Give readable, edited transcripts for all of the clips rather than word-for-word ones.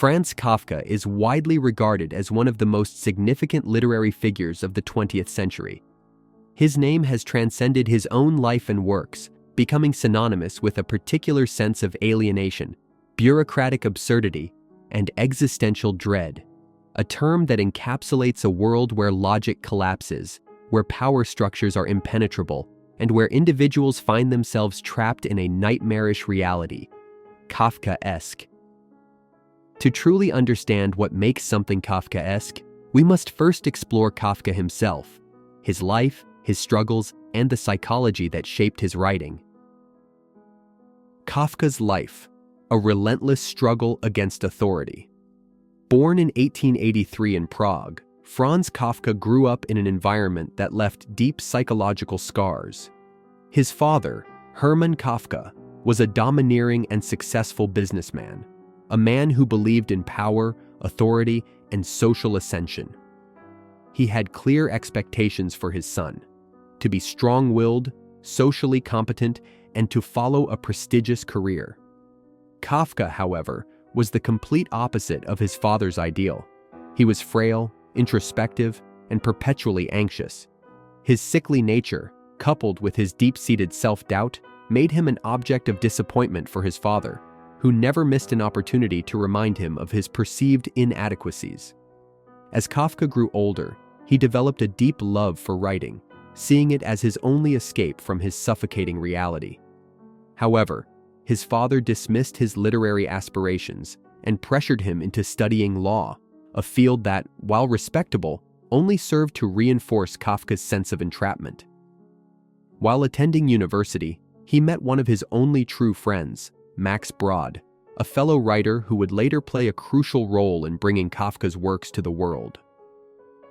Franz Kafka is widely regarded as one of the most significant literary figures of the 20th century. His name has transcended his own life and works, becoming synonymous with a particular sense of alienation, bureaucratic absurdity, and existential dread, a term that encapsulates a world where logic collapses, where power structures are impenetrable, and where individuals find themselves trapped in a nightmarish reality. Kafkaesque. To truly understand what makes something Kafkaesque, we must first explore Kafka himself, his life, his struggles, and the psychology that shaped his writing. Kafka's life, a relentless struggle against authority. Born in 1883 in Prague, Franz Kafka grew up in an environment that left deep psychological scars. His father, Hermann Kafka, was a domineering and successful businessman, a man who believed in power, authority, and social ascension. He had clear expectations for his son: to be strong-willed, socially competent, and to follow a prestigious career. Kafka, however, was the complete opposite of his father's ideal. He was frail, introspective, and perpetually anxious. His sickly nature, coupled with his deep-seated self-doubt, made him an object of disappointment for his father, who never missed an opportunity to remind him of his perceived inadequacies. As Kafka grew older, he developed a deep love for writing, seeing it as his only escape from his suffocating reality. However, his father dismissed his literary aspirations and pressured him into studying law, a field that, while respectable, only served to reinforce Kafka's sense of entrapment. While attending university, he met one of his only true friends, Max Brod, a fellow writer who would later play a crucial role in bringing Kafka's works to the world.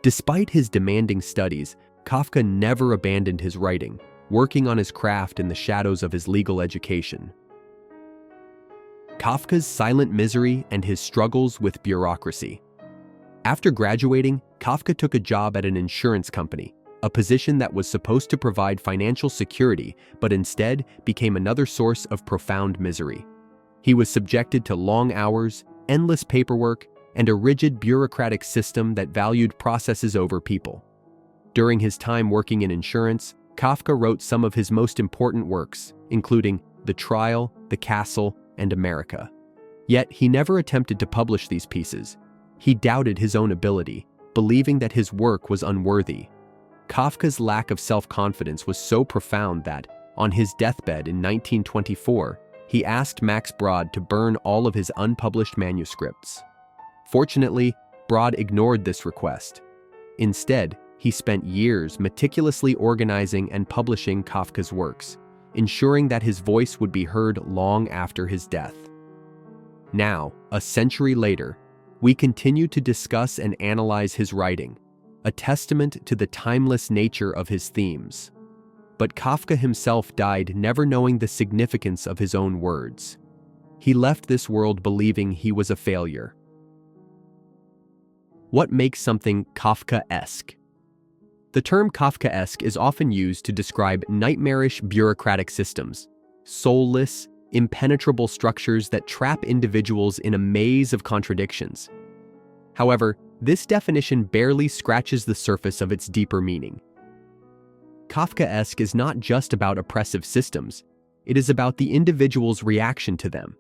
Despite his demanding studies, Kafka never abandoned his writing, working on his craft in the shadows of his legal education. Kafka's silent misery and his struggles with bureaucracy. After graduating, Kafka took a job at an insurance company, a position that was supposed to provide financial security but instead became another source of profound misery. He was subjected to long hours, endless paperwork, and a rigid bureaucratic system that valued processes over people. During his time working in insurance, Kafka wrote some of his most important works, including The Trial, The Castle, and America. Yet he never attempted to publish these pieces. He doubted his own ability, believing that his work was unworthy. Kafka's lack of self-confidence was so profound that, on his deathbed in 1924, he asked Max Brod to burn all of his unpublished manuscripts. Fortunately, Brod ignored this request. Instead, he spent years meticulously organizing and publishing Kafka's works, ensuring that his voice would be heard long after his death. Now, a century later, we continue to discuss and analyze his writing, a testament to the timeless nature of his themes. But Kafka himself died never knowing the significance of his own words. He left this world believing he was a failure. What makes something Kafkaesque? The term Kafkaesque is often used to describe nightmarish bureaucratic systems, soulless, impenetrable structures that trap individuals in a maze of contradictions. However, this definition barely scratches the surface of its deeper meaning. Kafkaesque is not just about oppressive systems, it is about the individual's reaction to them.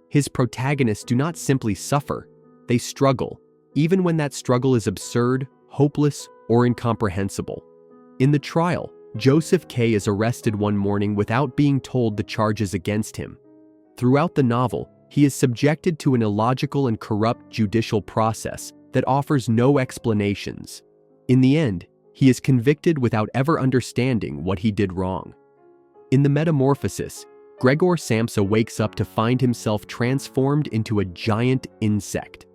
His protagonists do not simply suffer, they struggle, even when that struggle is absurd, hopeless, or incomprehensible. In The Trial, Joseph K. is arrested one morning without being told the charges against him. Throughout the novel, he is subjected to an illogical and corrupt judicial process that offers no explanations. In the end, he is convicted without ever understanding what he did wrong. In the Metamorphosis, Gregor Samsa wakes up to find himself transformed into a giant insect.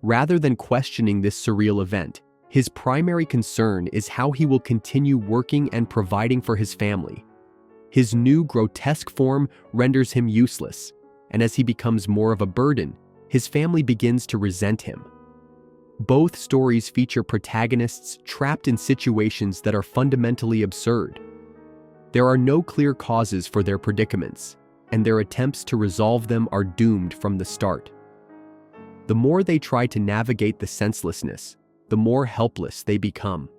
Rather than questioning this surreal event, his primary concern is how he will continue working and providing for his family. His new grotesque form renders him useless, and as he becomes more of a burden, his family begins to resent him. Both stories feature protagonists trapped in situations that are fundamentally absurd. There are no clear causes for their predicaments, and their attempts to resolve them are doomed from the start. The more they try to navigate the senselessness, the more helpless they become.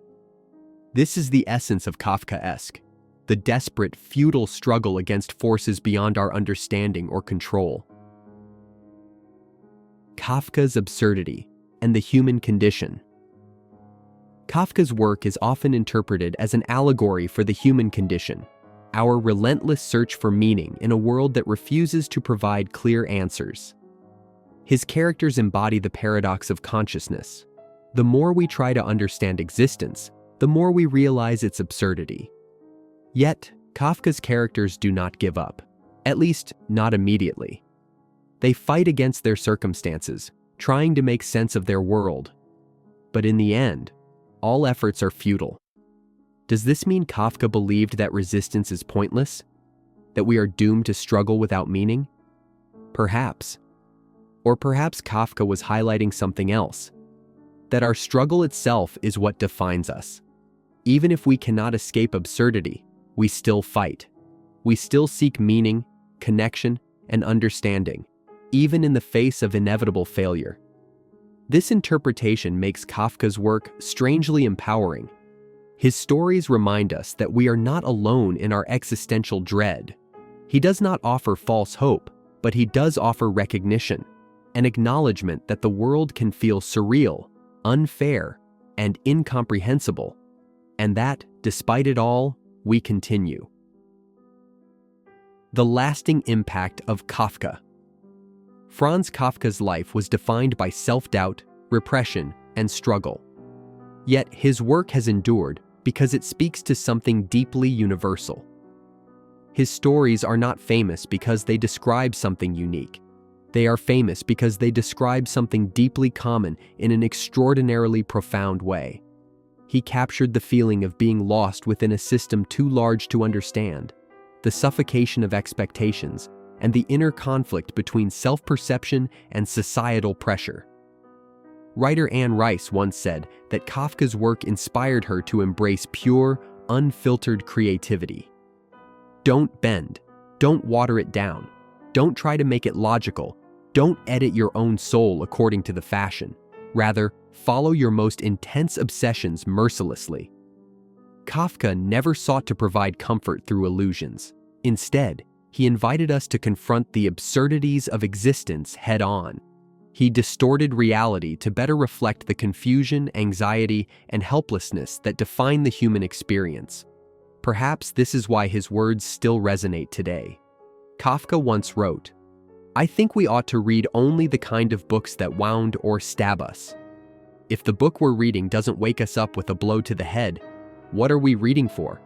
This is the essence of Kafkaesque, the desperate, futile struggle against forces beyond our understanding or control. Kafka's absurdity and the human condition. Kafka's work is often interpreted as an allegory for the human condition, our relentless search for meaning in a world that refuses to provide clear answers. His characters embody the paradox of consciousness. The more we try to understand existence, the more we realize its absurdity. Yet, Kafka's characters do not give up, at least not immediately. They fight against their circumstances, trying to make sense of their world. But in the end, all efforts are futile. Does this mean Kafka believed that resistance is pointless? That we are doomed to struggle without meaning? Perhaps. Or perhaps Kafka was highlighting something else. That our struggle itself is what defines us. Even if we cannot escape absurdity, we still fight. We still seek meaning, connection, and understanding, even in the face of inevitable failure. This interpretation makes Kafka's work strangely empowering. His stories remind us that we are not alone in our existential dread. He does not offer false hope, but he does offer recognition, an acknowledgement that the world can feel surreal, unfair, and incomprehensible, and that, despite it all, we continue. The lasting impact of Kafka. Franz Kafka's life was defined by self-doubt, repression, and struggle. Yet his work has endured because it speaks to something deeply universal. His stories are not famous because they describe something unique. They are famous because they describe something deeply common in an extraordinarily profound way. He captured the feeling of being lost within a system too large to understand, the suffocation of expectations, and the inner conflict between self-perception and societal pressure. Writer Anne Rice once said that Kafka's work inspired her to embrace pure, unfiltered creativity. Don't bend. Don't water it down. Don't try to make it logical. Don't edit your own soul according to the fashion. Rather, follow your most intense obsessions mercilessly. Kafka never sought to provide comfort through illusions. Instead, he invited us to confront the absurdities of existence head-on. He distorted reality to better reflect the confusion, anxiety, and helplessness that define the human experience. Perhaps this is why his words still resonate today. Kafka once wrote, "I think we ought to read only the kind of books that wound or stab us. If the book we're reading doesn't wake us up with a blow to the head, what are we reading for?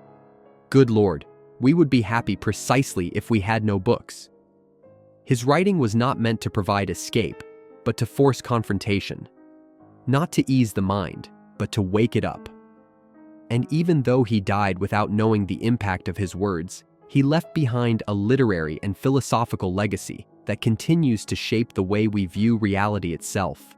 Good Lord, we would be happy precisely if we had no books." His writing was not meant to provide escape, but to force confrontation. Not to ease the mind, but to wake it up. And even though he died without knowing the impact of his words, he left behind a literary and philosophical legacy that continues to shape the way we view reality itself.